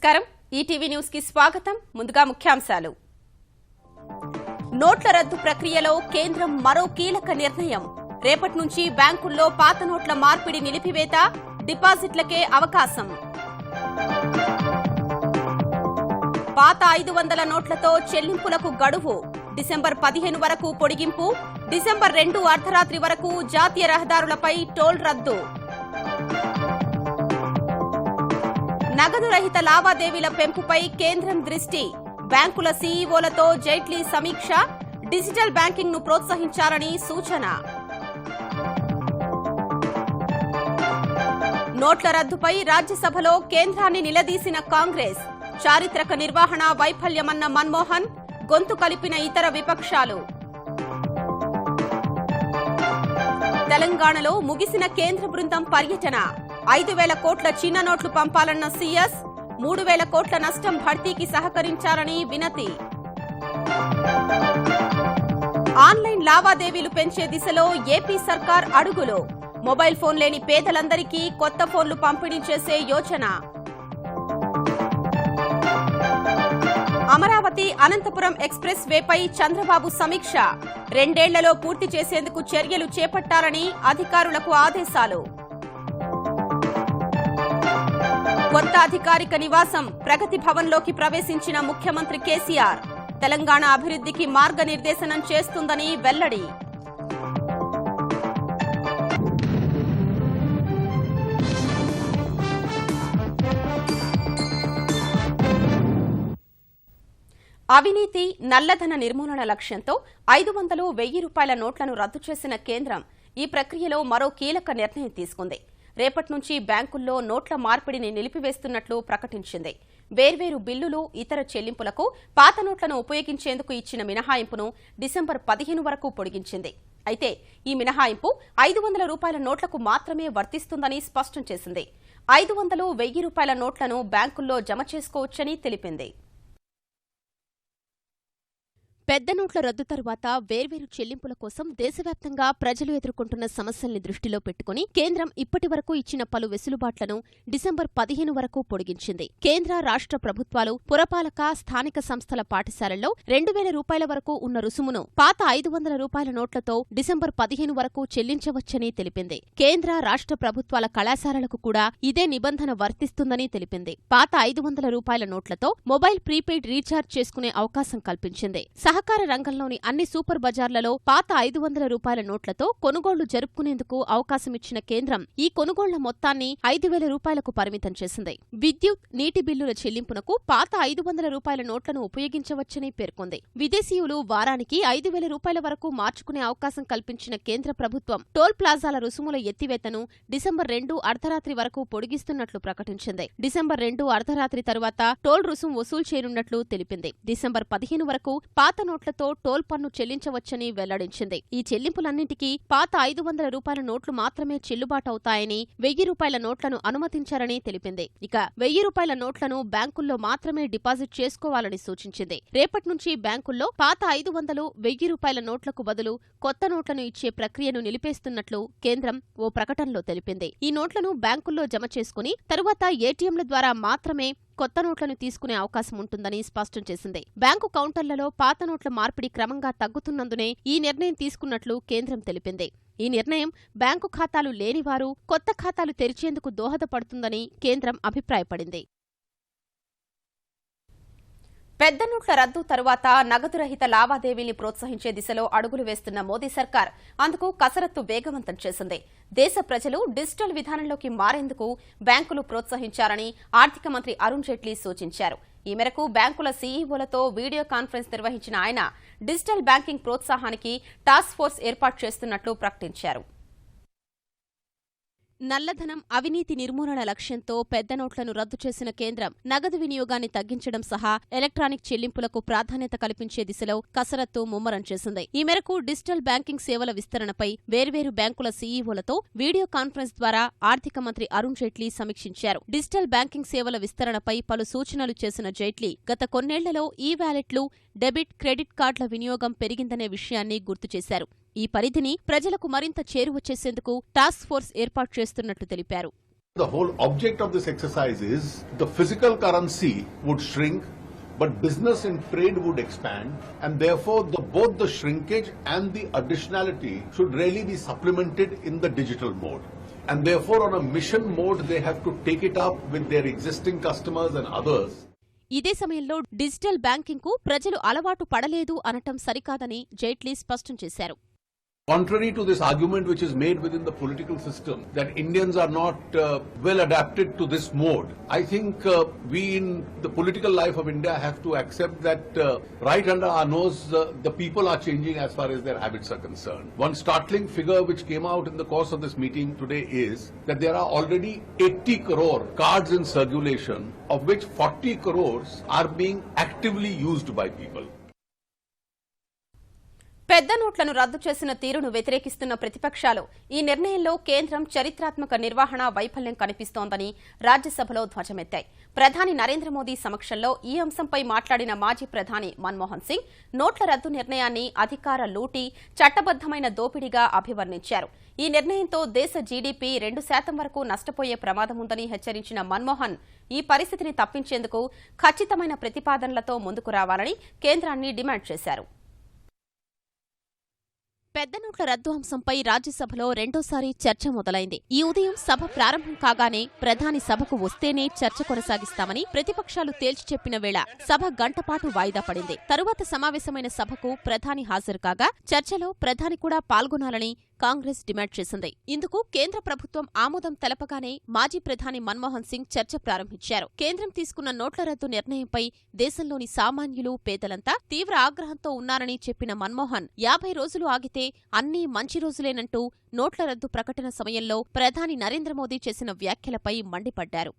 నమస్కారం ETV news కి స్వాగతం ముందుగా ముఖ్యాంశాలు నోట్ల రద్దు ప్రక్రియలో కేంద్రం మరో కీలక నిర్ణయం రేపటి నుంచి బ్యాంకుల్లో పాత నోట్ల మార్పిడి నిలిపివేత డిపాజిట్లకే అవకాశం పాత 500 నోట్లతో చెల్లింపులకు గడువు డిసెంబర్ 15 వరకు పొడిగింపు డిసెంబర్ 2 అర్ధరాత్రి వరకు జాతీయ రహదారులపై టోల్ రద్దు నగదు రహిత లావాదేవీల పెంపుపై కేంద్రం దృష్టి బ్యాంకుల సీఈఓలతో జైట్లీ సమీక్ష డిజిటల్ బ్యాంకింగ్ ను ప్రోత్సహించాలని సూచన నోట్ల రద్దుపై రాజ్యసభలో కేంద్రాన్ని నిలదీసిన కాంగ్రెస్ చారిత్రక నిర్వహణ వైఫల్యమన్న మన్మోహన్ గొంతు కలిపిన ఇతర విపక్షాలు తెలంగాణలో ముగిసిన కేంద్ర బృందం పర్యటన 5,000 కోట్ల చిన్న నోట్లు పంపాలన్న సీఎస్ 3,000 కోట్ల నష్టం భర్తీకి సహకరించాలని వినతి ఆన్లైన్ లావాదేవీలు పెంచే దిశలో ఏపీ సర్కార్ అడుగులు మొబైల్ ఫోన్ లేని పేదలందరికీ కొత్త ఫోన్లు పంపిణీ చేసే యోచన అమరావతి అనంతపురం ఎక్స్ప్రెస్ వేపై చంద్రబాబు సమీక్ష 2 ఏళ్లలో పూర్తి చేసేందుకు చర్యలు చేపట్టాలని అధికారులకు ఆదేశాలు కొత్త అధికారిక నివాసం ప్రగతి భవన్లోకి ప్రవేశించిన ముఖ్యమంత్రి కేసీఆర్ తెలంగాణ అభివృద్ధికి మార్గనిర్దేశనం చేస్తుందని వెల్లడి అవినీతి నల్లధన నిర్మూలన లక్ష్యంతో 500, 1,000 రూపాయల నోట్లను రద్దు చేసిన కేంద్రం ఈ ప్రక్రియలో మరో కీలక నిర్ణయం తీసుకుంది రేపటి నుంచి బ్యాంకుల్లో నోట్ల మార్పిడిని నిలిపివేస్తున్నట్లు ప్రకటించింది వేర్వేరు బిల్లులు ఇతర చెల్లింపులకు పాత నోట్లను ఉపయోగించేందుకు ఇచ్చిన మినహాయింపును డిసెంబర్ 15 వరకు పొడిగించింది అయితే ఈ మినహాయింపు 500 రూపాయల నోట్లకు మాత్రమే వర్తిస్తుందని స్పష్టం చేసింది 500, 1,000 రూపాయల నోట్లను బ్యాంకుల్లో జమ చేసుకోవచ్చని తెలిపింది పెద్ద నోట్ల రద్దు తరువాత వేర్వేరు చెల్లింపుల కోసం దేశవ్యాప్తంగా ప్రజలు ఎదుర్కొంటున్న సమస్యల్ని దృష్టిలో పెట్టుకుని కేంద్రం ఇప్పటి వరకు ఇచ్చిన పలు వెసులుబాట్లను డిసెంబర్ 15 వరకు పొడిగించింది కేంద్ర రాష్ట్ర ప్రభుత్వాలు పురపాలక స్థానిక సంస్థల పాఠశాలల్లో 2,000 రూపాయల వరకు ఉన్న రుసుమును పాత 500 రూపాయల నోట్లతో డిసెంబర్ 15 వరకు చెల్లించవచ్చని తెలిపింది కేంద్ర రాష్ట్ర ప్రభుత్వాల కళాశాలలకు కూడా ఇదే నిబంధన వర్తిస్తుందని తెలిపింది పాత 500 రూపాయల నోట్లతో మొబైల్ ప్రీపెయిడ్ రీఛార్జ్ చేసుకునే అవకాశం కల్పించింది సహకార రంగంలోని అన్ని సూపర్ బజార్లలో పాత 500 రూపాయల నోట్లతో కొనుగోళ్లు జరుపుకునేందుకు అవకాశమిచ్చిన కేంద్రం ఈ కొనుగోళ్ల మొత్తాన్ని 5,000 రూపాయలకు పరిమితం చేసింది విద్యుత్ నీటి బిల్లుల చెల్లింపునకు పాత 500 రూపాయల నోట్లను ఉపయోగించవచ్చని పేర్కొంది విదేశీయులు వారానికి 5,000 రూపాయల వరకు మార్చుకునే అవకాశం కల్పించిన కేంద్ర ప్రభుత్వం టోల్ ప్లాజాల రుసుముల ఎత్తివేతను డిసెంబర్ 2 అర్ధరాత్రి వరకు పొడిగిస్తున్నట్లు ప్రకటించింది డిసెంబర్ 2 అర్ధరాత్రి తరువాత టోల్ రుసుం వసూలు చేయనున్నట్లు తెలిపింది డిసెంబర్ 15 వరకు పాత నోట్లతో టోల్ పన్ను చెల్లించవచ్చని వెల్లడించింది ఈ చెల్లింపులన్నింటికీ పాత 500 రూపాయల నోట్లు మాత్రమే చెల్లుబాటవుతాయని 1,000 రూపాయల నోట్లను అనుమతించారని తెలిపింది ఇక 1,000 రూపాయల నోట్లను బ్యాంకుల్లో మాత్రమే డిపాజిట్ చేసుకోవాలని సూచించింది రేపటి నుంచి బ్యాంకుల్లో పాత 500, 1,000 రూపాయల నోట్లకు బదులు కొత్త నోట్లను ఇచ్చే ప్రక్రియను నిలిపేస్తున్నట్లు కేంద్రం ఓ ప్రకటనలో తెలిపింది ఈ నోట్లను బ్యాంకుల్లో జమ చేసుకుని తరువాత ఏటీఎంల ద్వారా మాత్రమే కొత్త నోట్లను తీసుకునే అవకాశం ఉంటుందని స్పష్టం చేసింది బ్యాంకు కౌంటర్లలో పాత నోట్ల మార్పిడి క్రమంగా తగ్గుతున్నందునే ఈ నిర్ణయం తీసుకున్నట్లు కేంద్రం తెలిపింది ఈ నిర్ణయం బ్యాంకు ఖాతాలు లేనివారు కొత్త ఖాతాలు తెరిచేందుకు దోహదపడుతుందని కేంద్రం అభిప్రాయపడింది పెద్ద నోట్ల రద్దు తరువాత నగదు రహిత లావాదేవీల్ని ప్రోత్సహించే దిశలో అడుగులు వేస్తున్న మోదీ సర్కార్ అందుకు కసరత్తు వేగవంతం చేసింది దేశ ప్రజలు డిజిటల్ విధానంలోకి మారేందుకు బ్యాంకులు ప్రోత్సహించారని ఆర్థిక మంత్రి అరుణ్ జైట్లీ సూచించారు ఈ మేరకు బ్యాంకుల సీఈఓలతో వీడియో కాన్ఫరెన్స్ నిర్వహించిన ఆయన డిజిటల్ బ్యాంకింగ్ ప్రోత్సాహానికి టాస్క్ ఫోర్స్ ఏర్పాటు చేస్తున్నట్లు ప్రకటించారు నల్లధనం అవినీతి నిర్మూలన లక్ష్యంతో పెద్ద నోట్లను రద్దు చేసిన కేంద్రం నగదు వినియోగాన్ని తగ్గించడం సహా ఎలక్ట్రానిక్ చెల్లింపులకు ప్రాధాన్యత కల్పించే దిశలో కసరత్తు ముమ్మరం చేసింది ఈ మేరకు డిజిటల్ బ్యాంకింగ్ సేవల విస్తరణపై వేర్వేరు బ్యాంకుల సీఈఓలతో వీడియో కాన్ఫరెన్స్ ద్వారా ఆర్థిక మంత్రి అరుణ్ జైట్లీ సమీక్షించారు డిజిటల్ బ్యాంకింగ్ సేవల విస్తరణపై పలు సూచనలు చేసిన జైట్లీ గత కొన్నేళ్లలో ఈ వ్యాలెట్లు డెబిట్ క్రెడిట్ కార్డుల వినియోగం పెరిగిందనే విషయాన్ని గుర్తు చేశారు ఈ పరిధిని ప్రజలకు మరింత చేరువ చేసేందుకు టాస్క్ ఫోర్స్ ఏర్పాటు చేస్తున్నట్లు తెలిపారు The whole object of this exercise is the physical currency would shrink, but business and trade would expand, and therefore both the shrinkage and the additionality should really be supplemented in the digital mode. And therefore on a mission mode they have to take it up with their existing customers and others. ఇదే సమయంలో digital banking కు ప్రజలు అలవాటు పడలేదు అనటం సరికాదని జైట్లీ స్పష్టం చేశారు. Contrary to this argument which is made within the political system that Indians are not well adapted to this mode, I think we in the political life of India have to accept that right under our nose the people are changing as far as their habits are concerned. One startling figure which came out in the course of this meeting today is that there are already 80 crore cards in circulation, of which 40 crores are being actively used by people. పెద్ద నోట్లను రద్దు చేసిన తీరును వ్యతిరేకిస్తున్న ప్రతిపక్షాలు ఈ నిర్ణయంలో కేంద్రం చరిత్రాత్మక నిర్వహణ వైఫల్యం కనిపిస్తోందని రాజ్యసభలో ధ్వజమెత్తాయి. ప్రధాని నరేంద్ర మోదీ సమక్షంలో ఈ అంశంపై మాట్లాడిన మాజీ ప్రధాని మన్మోహన్ సింగ్ నోట్ల రద్దు నిర్ణయాన్ని అధికార లూటీ, చట్టబద్దమైన దోపిడీగా అభివర్ణించారు. ఈ నిర్ణయంతో దేశ జీడీపీ 2% వరకు నష్టపోయే ప్రమాదముందని హెచ్చరించిన మన్మోహన్ ఈ పరిస్థితిని తప్పించేందుకు ఖచ్చితమైన ప్రతిపాదనలతో ముందుకు రావాలని కేంద్రాన్ని డిమాండ్ చేశారు. పెద్ద నోట్ల రద్దు అంశంపై రాజ్యసభలో రెండోసారి చర్చ మొదలైంది. ఈ ఉదయం సభ ప్రారంభం కాగానే ప్రధాని సభకు వస్తేనే చర్చ కొనసాగిస్తామని ప్రతిపక్షాలు తేల్చి చెప్పిన వేళ సభ గంటపాటు వాయిదా పడింది. తరువాత సమావేశమైన సభకు ప్రధాని హాజరు కాగా చర్చలో ప్రధాని కూడా పాల్గొనాలని కాంగ్రెస్ డిమాండ్ చేసింది. ఇందుకు కేంద్ర ప్రభుత్వం ఆమోదం తెలపగానే మాజీ ప్రధాని మన్మోహన్ సింగ్ చర్చ ప్రారంభించారు. కేంద్రం తీసుకున్న నోట్ల రద్దు నిర్ణయంపై దేశంలోని సామాన్యులు, పేదలంతా తీవ్ర ఆగ్రహంతో ఉన్నారని చెప్పిన మన్మోహన్ 50 రోజులు ఆగితే అన్నీ మంచి రోజులేనంటూ నోట్ల రద్దు ప్రకటన సమయంలో ప్రధాని నరేంద్ర మోదీ చేసిన వ్యాఖ్యలపై మండిపడ్డారు.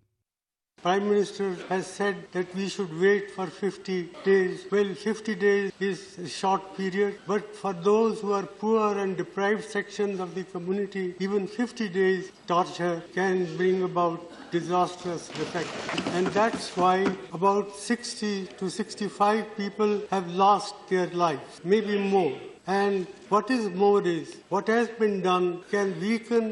Prime Minister has said that we should wait for 50 days. Well, 50 days is a short period, but for those who are poor and deprived sections of the community, even 50 days torture can bring about disastrous effects. And that's why about 60 to 65 people have lost their lives, maybe more. And what is more is, what has been done can weaken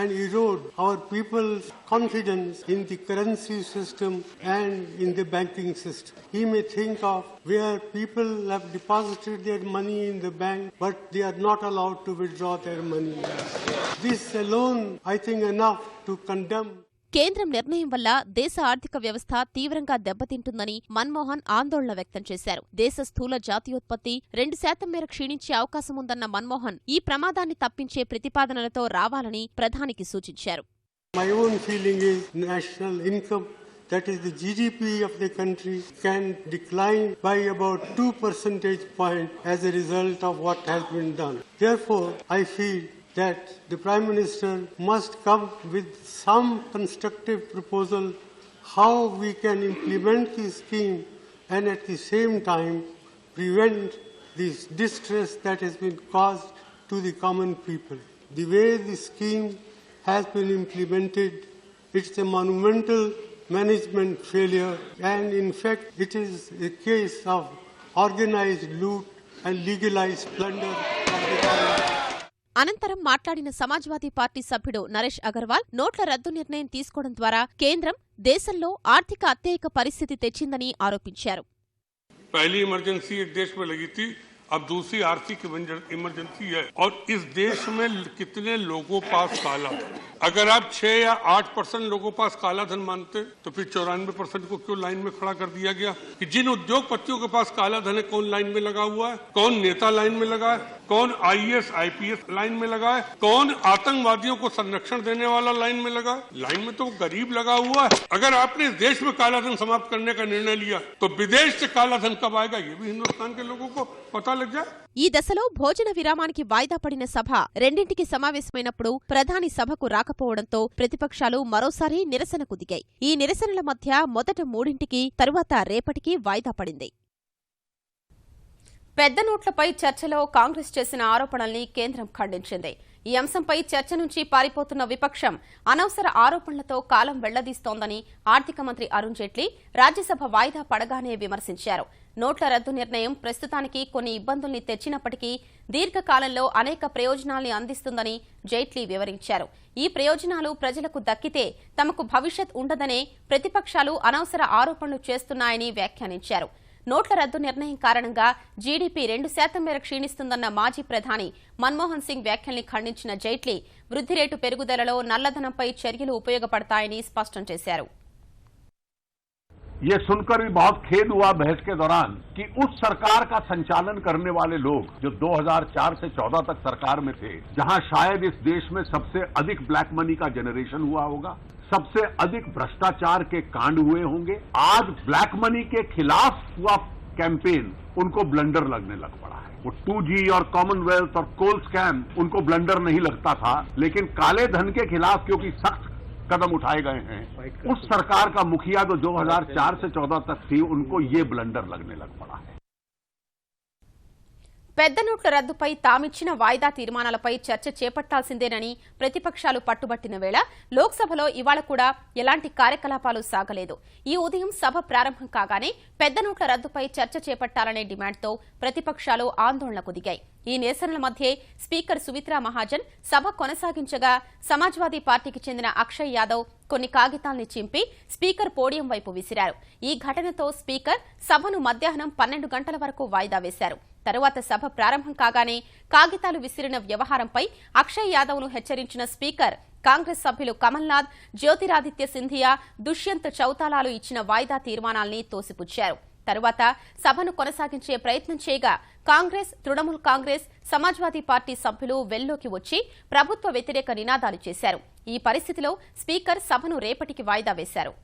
and erode our people's confidence in the currency system and in the banking system. He may think of where people have deposited their money in the bank, but they are not allowed to withdraw their money. This alone, I think, enough to condemn. కేంద్రం నిర్ణయం వల్ల దేశ ఆర్థిక వ్యవస్థ తీవ్రంగా దెబ్బతింటుందని మన్మోహన్ ఆందోళన వ్యక్తం చేశారు. దేశ స్థూల జాతీయోత్పత్తి 2% మేర క్షీణించే అవకాశముందన్న మన్మోహన్ ఈ ప్రమాదాన్ని తప్పించే ప్రతిపాదనలతో రావాలని ప్రధానికి సూచించారు. My own feeling is national income, that is the GDP of the country, can decline by about 2 percentage points as a result of what has been done. Therefore, I feel that the Prime Minister must come with some constructive proposal how we can implement the scheme and at the same time prevent this distress that has been caused to the common people. The way the scheme has been implemented, it's a monumental management failure, and in fact it is a case of organized loot and legalized plunder of the government. అనంతరం మాట్లాడిన Samajwadi party సభ్యుడు నరేష్ అగర్వాల్ నోట్ల రద్దు నిర్ణయం తీసుకోవడం ద్వారా కేంద్రం దేశంలో ఆర్థిక అత్యయిక పరిస్థితి తెచ్చిందని ఆరోపించారు. पहली इमरजेंसी एक देश में लगी थी, अब दूसरी आर्थिक इमरजेंसी है, और इस देश में कितने लोगों पास काला धन? अगर आप 6 या 8% लोगों पास काला धन मानते तो फिर 94% को क्यों लाइन में खड़ा कर दिया गया? कि जिन उद्योगपतियों के पास काला धन है, कौन लाइन में लगा हुआ है? कौन नेता लाइन में लगा है? कौन IAS IPS लाइन में लगा है? कौन आतंकवादियों को संरक्षण देने वाला लाइन में लगा है? लाइन में तो गरीब लगा हुआ है. अगर आपने इस देश में काला धन समाप्त करने का निर्णय लिया तो विदेश से काला धन कब आएगा ये भी हिंदुस्तान के लोगों को पता लग जाए. ఈ దశలో భోజన విరామానికి వాయిదా పడిన సభ రెండింటికి సమావేశమైనప్పుడు ప్రధాని సభకు రాకపోవడంతో ప్రతిపక్షాలు మరోసారి నిరసనకు దిగాయి. ఈ నిరసనల మధ్య మొదట 3ంటికి, తరువాత రేపటికి వాయిదా పడింది. పెద్ద నోట్లపై చర్చలో కాంగ్రెస్ చేసిన ఆరోపణల్ని కేంద్రం ఖండించింది. ఈ అంశంపై చర్చ నుంచి పారిపోతున్న విపక్షం అనవసర ఆరోపణలతో కాలం వెళ్లదీస్తోందని ఆర్థిక మంత్రి అరుణ్ జైట్లీ రాజ్యసభ వాయిదా పడగానే విమర్శించారు. నోట్ల రద్దు నిర్ణయం ప్రస్తుతానికి కొన్ని ఇబ్బందుల్ని తెచ్చినప్పటికీ దీర్ఘకాలంలో అనేక ప్రయోజనాల్ని అందిస్తుందని జైట్లీ వివరించారు. ఈ ప్రయోజనాలు ప్రజలకు దక్కితే తమకు భవిష్యత్ ఉండదనే ప్రతిపక్షాలు అనవసర ఆరోపణలు చేస్తున్నాయని వ్యాఖ్యానించారు. నోట్ల రద్దు నిర్ణయం కారణంగా జీడీపీ 2% మేర క్షీణిస్తుందన్న మాజీ ప్రధాని మన్మోహన్ సింగ్ వ్యాఖ్యల్ని ఖండించిన జైట్లీ వృద్ధి రేటు పెరుగుదలలో నల్లధనంపై చర్యలు ఉపయోగపడతాయని స్పష్టం చేశారు. ये सुनकर भी बहुत खेद हुआ बहस के दौरान कि उस सरकार का संचालन करने वाले लोग जो 2004 से 14 तक सरकार में थे, जहां शायद इस देश में सबसे अधिक ब्लैक मनी का जनरेशन हुआ होगा, सबसे अधिक भ्रष्टाचार के कांड हुए होंगे, आज ब्लैक मनी के खिलाफ हुआ कैंपेन उनको ब्लंडर लगने लग पड़ा है। वो 2G और कॉमनवेल्थ और कोल स्कैम उनको ब्लंडर नहीं लगता था, लेकिन काले धन के खिलाफ क्योंकि सख्त कदम उठाए गए हैं, उस सरकार का मुखिया जो 2004 से 14 तक थी, उनको ये ब्लंडर लगने लग पड़ा है. పెద్ద నోట్ల రద్దుపై తామిచ్చిన వాయిదా తీర్మానాలపై చర్చ చేపట్టాల్సిందేనని ప్రతిపక్షాలు పట్టుబట్టిన వేళ లోక్సభలో ఇవాళ కూడా ఎలాంటి కార్యకలాపాలు సాగలేదు. ఈ ఉదయం సభ ప్రారంభం కాగానే పెద్ద నోట్ల రద్దుపై చర్చ చేపట్టాలనే డిమాండ్తో ప్రతిపక్షాలు ఆందోళనకు దిగాయి. ఈ నిరసనల మధ్యే స్పీకర్ సుమిత్రా మహాజన్ సభ కొనసాగించగా సమాజ్వాదీ పార్టీకి చెందిన అక్షయ్ యాదవ్ కొన్ని కాగితాల్ని చింపి స్పీకర్ పోడియం వైపు విసిరారు. ఈ ఘటనతో స్పీకర్ సభను మధ్యాహ్నం 12 గంటల వరకు వాయిదా వేశారు. తరువాత సభ ప్రారంభం కాగానే కాగితాలు విసిరిన వ్యవహారంపై అక్షయ్ యాదవ్ను హెచ్చరించిన స్పీకర్ కాంగ్రెస్ సభ్యులు కమల్నాథ్, జ్యోతిరాదిత్య సింధియా, దుష్యంత్ చౌతాలాలు ఇచ్చిన వాయిదా తీర్మానాల్ని తోసిపుచ్చారు. తరువాత సభను కొనసాగించే ప్రయత్నం చేయగా కాంగ్రెస్, తృణమూల్ కాంగ్రెస్, సమాజ్వాదీ పార్టీ సభ్యులు వెల్లోకి వచ్చి ప్రభుత్వ వ్యతిరేక నినాదాలు చేశారు. ఈ పరిస్థితిలో స్పీకర్ సభను రేపటికి వాయిదా వేశారు.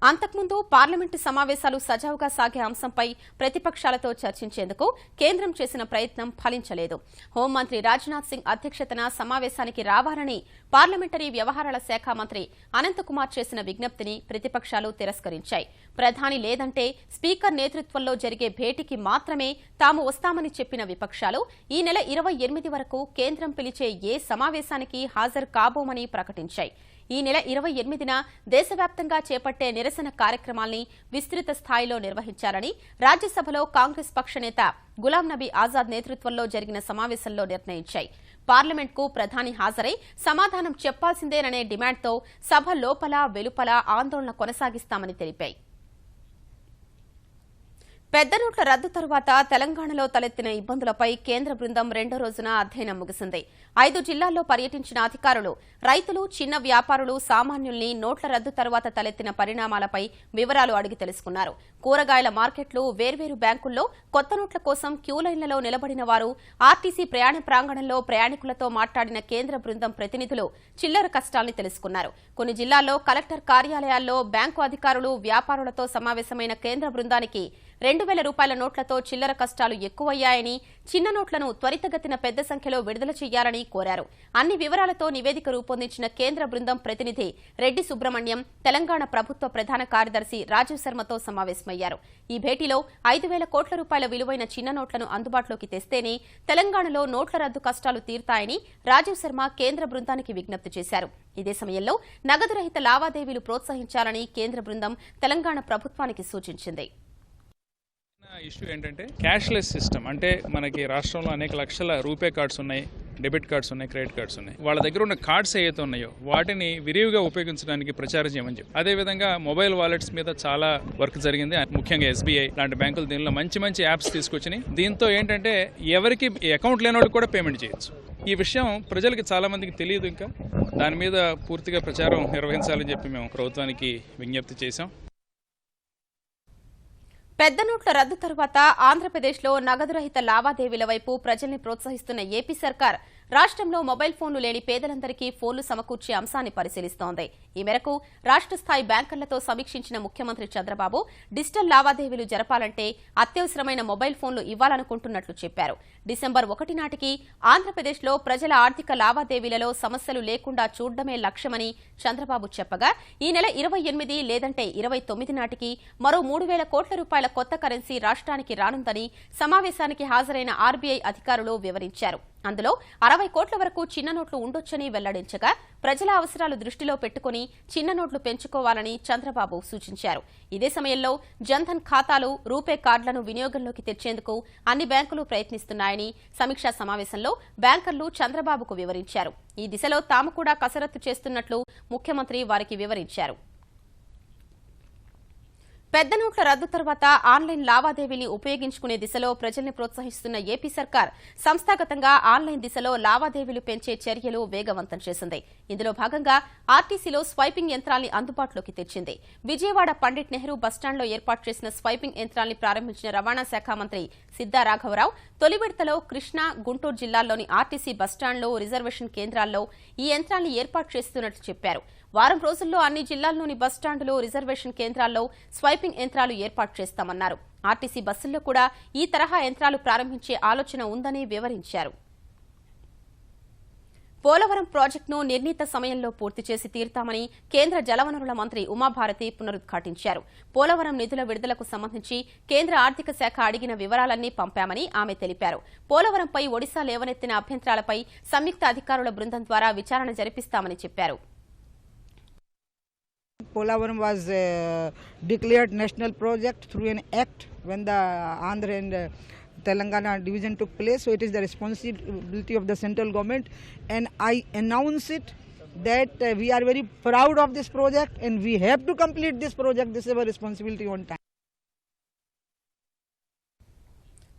అంతకుముందు పార్లమెంటు సమావేశాలు సజావుగా సాగే అంశంపై ప్రతిపక్షాలతో చర్చించేందుకు కేంద్రం చేసిన ప్రయత్నం ఫలించలేదు. హోంమంత్రి రాజ్నాథ్ సింగ్ అధ్యక్షతన సమావేశానికి రావాలని పార్లమెంటరీ వ్యవహారాల శాఖ మంత్రి అనంతకుమార్ చేసిన విజ్ఞప్తిని ప్రతిపక్షాలు తిరస్కరించాయి. ప్రధాని లేదంటే స్పీకర్ నేతృత్వంలో జరిగే భేటీకి మాత్రమే తాము వస్తామని చెప్పిన విపక్షాలు ఈ నెల 28 వరకు కేంద్రం పిలిచే ఏ సమావేశానికి హాజరు కాబోమని ప్రకటించాయి. ఈ నెల 28న దేశవ్యాప్తంగా చేపట్టే నిరసన కార్యక్రమాల్ని విస్తృత స్థాయిలో నిర్వహించాలని రాజ్యసభలో కాంగ్రెస్ పక్ష నేత గులాం నబీ ఆజాద్ నేతృత్వంలో జరిగిన సమావేశంలో నిర్ణయించాయి. పార్లమెంట్కు ప్రధాని హాజరై సమాధానం చెప్పాల్సిందేననే డిమాండ్తో సభ లోపల వెలుపల ఆందోళన కొనసాగిస్తామని తెలిపాయి. పెద్ద నోట్ల రద్దు తరువాత తెలంగాణలో తలెత్తిన ఇబ్బందులపై కేంద్ర బృందం 2వ రోజున అధ్యయనం ముగిసింది. 5 జిల్లాల్లో పర్యటించిన అధికారులు రైతులు, చిన్న వ్యాపారులు, సామాన్యుల్ని నోట్ల రద్దు తరువాత తలెత్తిన పరిణామాలపై వివరాలు అడిగి తెలుసుకున్నారు. కూరగాయల మార్కెట్లు, వేర్వేరు బ్యాంకుల్లో కొత్త నోట్ల కోసం క్యూలైన్లలో నిలబడిన వారు, ఆర్టీసీ ప్రయాణ ప్రాంగణంలో ప్రయాణికులతో మాట్లాడిన కేంద్ర బృందం ప్రతినిధులు చిల్లర కష్టాల్ని తెలుసుకున్నారు. కొన్ని జిల్లాల్లో కలెక్టర్ కార్యాలయాల్లో బ్యాంకు అధికారులు, వ్యాపారులతో సమావేశమైన కేంద్ర బృందానికి 2,000 రూపాయల నోట్లతో చిల్లర కష్టాలు ఎక్కువయ్యాయని, చిన్న నోట్లను త్వరితగతిన పెద్ద సంఖ్యలో విడుదల చేయాలని కోరారు. అన్ని వివరాలతో నివేదిక రూపొందించిన కేంద్ర బృందం ప్రతినిధి రెడ్డి సుబ్రహ్మణ్యం తెలంగాణ ప్రభుత్వ ప్రధాన కార్యదర్శి రాజీవ్ శర్మతో సమావేశమయ్యారు. ఈ భేటీలో 5,000 కోట్ల రూపాయల విలువైన చిన్న నోట్లను అందుబాటులోకి తెస్తేనే తెలంగాణలో నోట్ల రద్దు కష్టాలు తీరుతాయని రాజీవ్ శర్మ కేంద్ర బృందానికి విజ్ఞప్తి చేశారు. ఇదే సమయంలో నగదు రహిత లావాదేవీలు ప్రోత్సహించాలని కేంద్ర బృందం తెలంగాణ ప్రభుత్వానికి సూచించింది. ఇష్యూ ఏంటంటే క్యాష్లెస్ సిస్టమ్, అంటే మనకి రాష్ట్రంలో అనేక లక్షల రూపే కార్డ్స్ ఉన్నాయి, డెబిట్ కార్డ్స్ ఉన్నాయి, క్రెడిట్ కార్డ్స్ ఉన్నాయి. వాళ్ళ దగ్గర ఉన్న కార్డ్స్ ఏవైతే ఉన్నాయో వాటిని విరివిగా ఉపయోగించడానికి ప్రచారం చేయమని చెప్పి, అదేవిధంగా మొబైల్ వాలెట్స్ మీద చాలా వర్క్ జరిగింది. ముఖ్యంగా SBI లాంటి బ్యాంకులు దీనిలో మంచి మంచి యాప్స్ తీసుకొచ్చినాయి. దీంతో ఏంటంటే ఎవరికి అకౌంట్ లేనివాడికి కూడా పేమెంట్ చేయొచ్చు. ఈ విషయం ప్రజలకి చాలా మందికి తెలియదు. ఇంకా దాని మీద పూర్తిగా ప్రచారం నిర్వహించాలని చెప్పి మేము ప్రభుత్వానికి విజ్ఞప్తి చేశాం. పెద్ద నోట్ల రద్దు తరువాత ఆంధ్రప్రదేశ్లో నగదు రహిత లావాదేవీల వైపు ప్రజల్ని ప్రోత్సహిస్తున్న ఏపీ సర్కార్ రాష్ట్రంలో మొబైల్ ఫోన్లు లేని పేదలందరికీ ఫోన్లు సమకూర్చే అంశాన్ని పరిశీలిస్తోంది. ఈ మేరకు రాష్ట్ర స్థాయి బ్యాంకర్లతో సమీక్షించిన ముఖ్యమంత్రి చంద్రబాబు డిజిటల్ లావాదేవీలు జరపాలంటే అత్యవసరమైన మొబైల్ ఫోన్లు ఇవ్వాలనుకుంటున్నట్లు చెప్పారు. డిసెంబర్ 1 నాటికి ఆంధ్రప్రదేశ్లో ప్రజల ఆర్థిక లావాదేవీలలో సమస్యలు లేకుండా చూడడమే లక్ష్యమని చంద్రబాబు చెప్పగా, ఈ నెల 28 లేదంటే 29 నాటికి మరో 3,000 కోట్ల రూపాయల కొత్త కరెన్సీ రాష్ట్రానికి రానుందని సమావేశానికి హాజరైన RBI అధికారులు వివరించారు. అందులో 60 కోట్ల వరకు చిన్న నోట్లు ఉండొచ్చని వెల్లడించగా ప్రజల అవసరాలు దృష్టిలో పెట్టుకుని చిన్న నోట్లు పెంచుకోవాలని చంద్రబాబు సూచించారు. ఇదే సమయంలో జన్ధన్ ఖాతాలు, రూపే కార్డులను వినియోగంలోకి తెచ్చేందుకు అన్ని బ్యాంకులు ప్రయత్నిస్తున్నాయని సమీక్షా సమావేశంలో బ్యాంకర్లు చంద్రబాబుకు వివరించారు. ఈ దిశలో తాము కూడా కసరత్తు చేస్తున్నట్లు ముఖ్యమంత్రి వారికి వివరించారు. పెద్ద నోట్ల రద్దు తర్వాత ఆన్లైన్ లావాదేవీని ఉపయోగించుకునే దిశలో ప్రజల్ని ప్రోత్సహిస్తున్న ఏపీ సర్కార్ సంస్థాగతంగా ఆన్లైన్ దిశలో లావాదేవీలు పెంచే చర్యలు వేగవంతం చేసింది. ఇందులో భాగంగా ఆర్టీసీలో స్వైపింగ్ యంత్రాల్ని అందుబాటులోకి తెచ్చింది. విజయవాడ పండిట్ నెహ్రూ బస్టాండ్లో ఏర్పాటు చేసిన స్వైపింగ్ యంత్రాల్ని ప్రారంభించిన రవాణా శాఖ మంత్రి సిద్దా రాఘవరావు తొలి విడతలో కృష్ణా, గుంటూరు జిల్లాల్లోని ఆర్టీసీ బస్టాండ్లో, రిజర్వేషన్ కేంద్రాల్లో ఈ యంత్రాల్ని ఏర్పాటు చేస్తున్నట్లు చెప్పారు. వారం రోజుల్లో అన్ని జిల్లాల్లోని బస్టాండులు, రిజర్వేషన్ కేంద్రాల్లో స్వైపింగ్ యంత్రాలు ఏర్పాటు చేస్తామన్నారు. ఆర్టీసీ బస్సుల్లో కూడా ఈ తరహా యంత్రాలు ప్రారంభించే ఆలోచన ఉందని వివరించారు. పోలవరం ప్రాజెక్టును నిర్ణీత సమయంలో పూర్తి చేసి తీరుతామని కేంద్ర జలవనరుల మంత్రి ఉమాభారతి పునరుద్ఘాటించారు. పోలవరం నిధుల విడుదలకు సంబంధించి కేంద్ర ఆర్థిక శాఖ అడిగిన వివరాలన్నీ పంపామని ఆమె తెలిపారు. పోలవరంపై ఒడిశా లేవనెత్తిన అభ్యంతరాలపై సంయుక్త అధికారుల బృందం ద్వారా విచారణ జరిపిస్తామని చెప్పారు. Polavaram was declared national project through an act when the Andhra and Telangana division took place. So it is the responsibility of the central government, and I announce it that we are very proud of this project and we have to complete this project. This is our responsibility on time.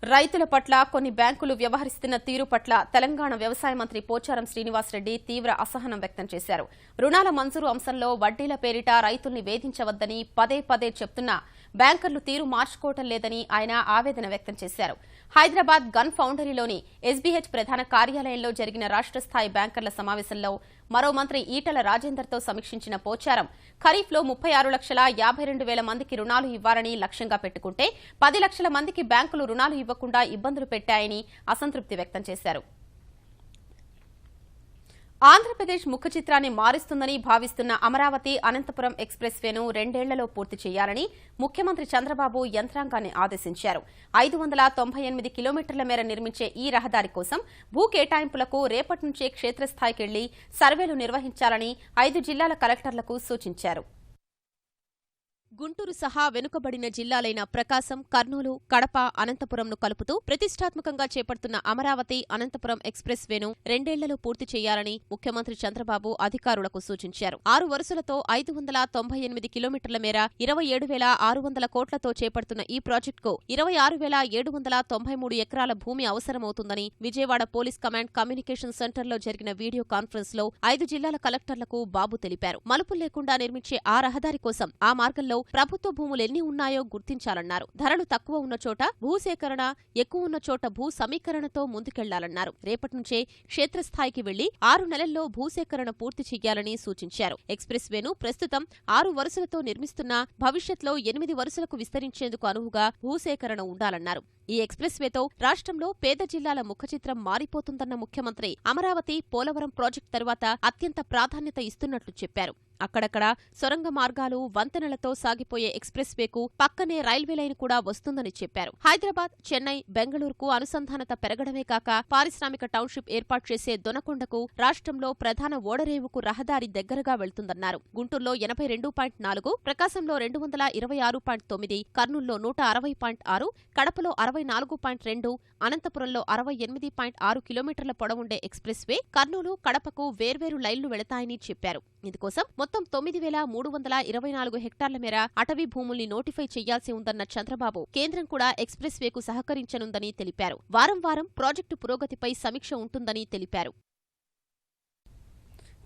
రైతుల పట్ల కొన్ని బ్యాంకులు వ్యవహరిస్తున్న తీరు పట్ల తెలంగాణ వ్యవసాయ మంత్రి పోచారం శ్రీనివాసరెడ్డి తీవ్ర అసహనం వ్యక్తం చేశారు. రుణాల మంజూరు అంశంలో వడ్డీల పేరిట రైతుల్ని వేధించవద్దని పదే పదే చెప్తున్నా బ్యాంకర్లు తీరు మార్చుకోవటం లేదని ఆయన ఆవేదన వ్యక్తం చేశారు. హైదరాబాద్ గన్ ఫౌండరీలోని ఎస్బీహెచ్ ప్రధాన కార్యాలయంలో జరిగిన రాష్ట్ర స్థాయి బ్యాంకర్ల సమావేశంలో మరో మంత్రి ఈటల రాజేందర్తో సమీక్షించిన పోచారం ఖరీఫ్లో 36,52,000 మందికి రుణాలు ఇవ్వాలని లక్ష్యంగా పెట్టుకుంటే 10 లక్షల మందికి బ్యాంకులు రుణాలు ఇవ్వకుండా ఇబ్బందులు పెట్టాయని అసంతృప్తి వ్యక్తం చేశారు. ఆంధ్రప్రదేశ్ ముఖ చిత్రాన్ని మారుస్తుందని భావిస్తున్న అమరావతి అనంతపురం ఎక్స్ప్రెస్ వేను 2 ఏళ్లలో పూర్తి చేయాలని ముఖ్యమంత్రి చంద్రబాబు యంత్రాంగాన్ని ఆదేశించారు. 598 కిలోమీటర్ల మేర నిర్మించే ఈ రహదారి కోసం భూ కేటాయింపులకు రేపటి నుంచే క్షేత్రస్థాయికెళ్లి సర్వేలు నిర్వహించాలని 5 జిల్లాల కలెక్టర్లకు సూచించారు. గుంటూరు సహా వెనుకబడిన జిల్లాలైన ప్రకాశం, కర్నూలు, కడప, అనంతపురంను కలుపుతూ ప్రతిష్టాత్మకంగా చేపడుతున్న అమరావతి అనంతపురం ఎక్స్ప్రెస్ వేను 2 ఏళ్లలో పూర్తి చేయాలని ముఖ్యమంత్రి చంద్రబాబు అధికారులకు సూచించారు. 6 వరుసలతో 598 కిలోమీటర్ల మేర 27,600 కోట్లతో చేపడుతున్న ఈ ప్రాజెక్టుకు 26,793 ఎకరాల భూమి అవసరమవుతుందని విజయవాడ పోలీస్ కమాండ్ కమ్యూనికేషన్ సెంటర్లో జరిగిన వీడియో కాన్ఫరెన్స్ లో 5 జిల్లాల కలెక్టర్లకు బాబు తెలిపారు. మలుపులు లేకుండా నిర్మించే ఆ రహదారి కోసం ఆ మార్గంలో ప్రభుత్వ భూములెన్ని ఉన్నాయో గుర్తించాలన్నారు. ధరలు తక్కువ ఉన్న చోట భూసేకరణ, ఎక్కువ ఉన్న చోట భూ సమీకరణతో ముందుకెళ్లాలన్నారు. రేపటి నుంచే క్షేత్రస్థాయికి వెళ్లి 6 నెలల్లో భూసేకరణ పూర్తి చెయ్యాలని సూచించారు. ఎక్స్ప్రెస్ వేను ప్రస్తుతం 6 వరుసలతో నిర్మిస్తున్నా భవిష్యత్లో 8 వరుసలకు విస్తరించేందుకు అనువుగా భూసేకరణ ఉండాలన్నారు. ఈ ఎక్స్ప్రెస్ వేతో రాష్ట్రంలో పేద జిల్లాల ముఖచిత్రం మారిపోతుందన్న ముఖ్యమంత్రి అమరావతి, పోలవరం ప్రాజెక్టు తరువాత అత్యంత ప్రాధాన్యత ఇస్తున్నట్లు చెప్పారు. అక్కడక్కడ సొరంగ మార్గాలు, వంతెనలతో సాగిపోయే ఎక్స్ప్రెస్ వేకు పక్కనే రైల్వే లైన్ కూడా వస్తుందని చెప్పారు. హైదరాబాద్, చెన్నై, బెంగళూరుకు అనుసంధానత పెరగడమే కాక పారిశ్రామిక టౌన్షిప్ ఏర్పాటు చేసే దొనకొండకు రాష్ట్రంలో ప్రధాన ఓడరేవుకు రహదారి దగ్గరగా వెళ్తుందన్నారు. గుంటూరులో 82.4, ప్రకాశంలో 226.9, కర్నూలులో 160.6, కడపలో 64.2, అనంతపురంలో 68.6 కిలోమీటర్ల పొడవుండే ఎక్స్ప్రెస్ వే కర్నూలు, కడపకు వేర్వేరు లైన్లు వెళతాయని చెప్పారు. ఇందుకోసం మొత్తం 9,324 హెక్టార్ల మేర అటవీ భూముల్ని నోటిఫై చేయాల్సి ఉందన్న చంద్రబాబు కేంద్రం కూడా ఎక్స్ప్రెస్ వేకు సహకరించనుందని తెలిపారు. వారం వారం ప్రాజెక్టు పురోగతిపై సమీక్ష ఉంటుందని తెలిపారు.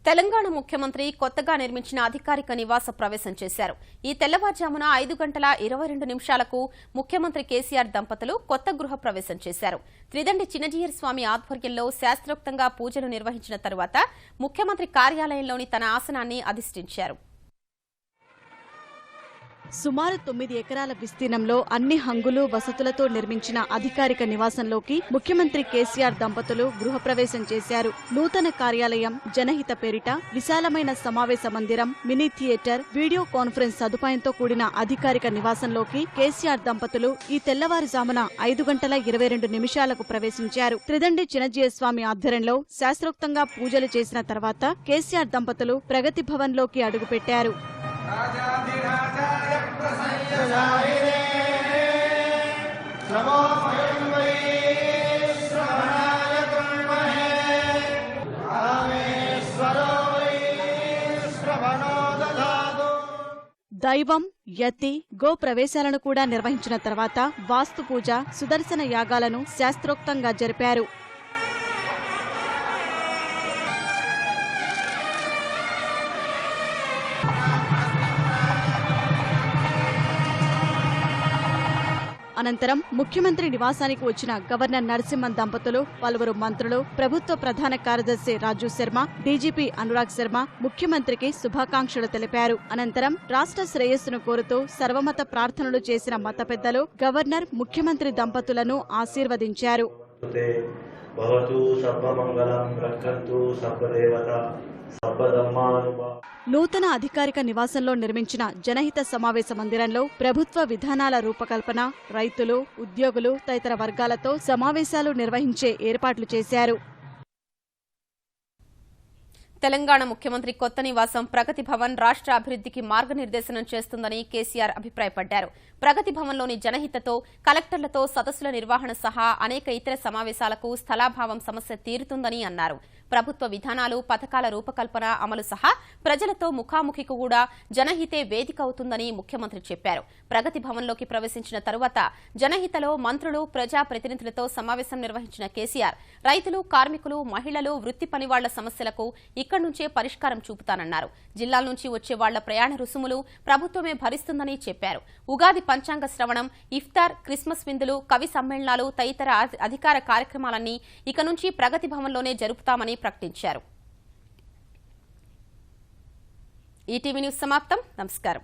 తెలంగాణ ముఖ్యమంత్రి కొత్తగా నిర్మించిన అధికారిక నివాస ప్రవేశం చేశారు. ఈ తెల్లవారుజామున 5:22 ముఖ్యమంత్రి కేసీఆర్ దంపతులు కొత్త గృహ ప్రవేశం చేశారు. త్రిదండి చిన్నజీయర్ స్వామి ఆధ్వర్యంలో శాస్త్రోక్తంగా పూజలు నిర్వహించిన తరువాత ముఖ్యమంత్రి కార్యాలయంలోని తన ఆసనాన్ని అధిష్ఠించారు. సుమారు 9 ఎకరాల విస్తీర్ణంలో అన్ని హంగులు వసతులతో నిర్మించిన అధికారిక నివాసంలోకి ముఖ్యమంత్రి కేసీఆర్ దంపతులు గృహప్రవేశం చేశారు. నూతన కార్యాలయం, జనహిత పేరిట విశాలమైన సమావేశ మందిరం, మినీ థియేటర్, వీడియో కాన్ఫరెన్స్ సదుపాయంతో కూడిన అధికారిక నివాసంలోకి కేసీఆర్ దంపతులు ఈ తెల్లవారుజామున 5:22 ప్రవేశించారు. త్రిదండి చినజీయస్వామి ఆధ్వర్యంలో శాస్త్రోక్తంగా పూజలు చేసిన తర్వాత కేసీఆర్ దంపతులు ప్రగతి భవన్ లోకి అడుగుపెట్టారు. దైవం, యతి, గో ప్రవేశాలను కూడా నిర్వహించిన తర్వాత వాస్తు పూజ, సుదర్శన యాగాలను శాస్త్రోక్తంగా జరిపారు. అనంతరం ముఖ్యమంత్రి నివాసానికి వచ్చిన గవర్నర్ నరసింహన్ దంపతులు, పలువురు మంత్రులు, ప్రభుత్వ ప్రధాన కార్యదర్శి రాజు శర్మ, డీజీపీ అనురాగ్ శర్మ ముఖ్యమంత్రికి శుభాకాంక్షలు తెలిపారు. అనంతరం రాష్ట్ర శ్రేయస్సును కోరుతూ సర్వమత ప్రార్థనలు చేసిన మత పెద్దలు గవర్నర్, ముఖ్యమంత్రి దంపతులను ఆశీర్వదించారు. నూతన అధికారిక నివాసంలో నిర్మించిన జనహిత సమావేశ మందిరంలో ప్రభుత్వ విధానాల రూపకల్పన, రైతులు, ఉద్యోగులు తదితర వర్గాలతో సమావేశాలు నిర్వహించే ఏర్పాట్లు చేశారు. తెలంగాణ ముఖ్యమంత్రి కొత్త నివాసం ప్రగతి భవన్ రాష్ట్ర అభివృద్ధికి మార్గనిర్దేశనం చేస్తుందని కేసీఆర్ అభిప్రాయపడ్డారు. ప్రగతి భవన్లోని జనహితతో, కలెక్టర్లతో సదస్సుల నిర్వహణ సహా అనేక ఇతర సమావేశాలకు స్థలాభావం సమస్య తీరుతుందని అన్నారు. ప్రభుత్వ విధానాలు, పథకాల రూపకల్పన అమలు సహా ప్రజలతో ముఖాముఖికి కూడా జనహితే వేదిక అవుతుందని ముఖ్యమంత్రి చెప్పారు. ప్రగతి భవన్లోకి ప్రవేశించిన తరువాత జనహితలో మంత్రులు, ప్రజాప్రతినిధులతో సమావేశం నిర్వహించిన కేసీఆర్ రైతులు, కార్మికులు, మహిళలు, వృత్తి పనివాళ్ల సమస్యలకు ఇక్కడి నుంచే పరిష్కారం చూపుతానన్నారు. జిల్లాల నుంచి వచ్చే వాళ్ల ప్రయాణ రుసుములు ప్రభుత్వమే భరిస్తుందని చెప్పారు. ఉగాది పంచాంగ శ్రవణం, ఇఫ్తార్, క్రిస్మస్ విందులు, కవి సమ్మేళనాలు తదితర అధికార కార్యక్రమాలన్నీ ఇక నుంచి ప్రగతి భవన్లోనే జరుపుతామని ప్రకటించారు. ఈటీవీ న్యూస్ సమాప్తం. నమస్కారం.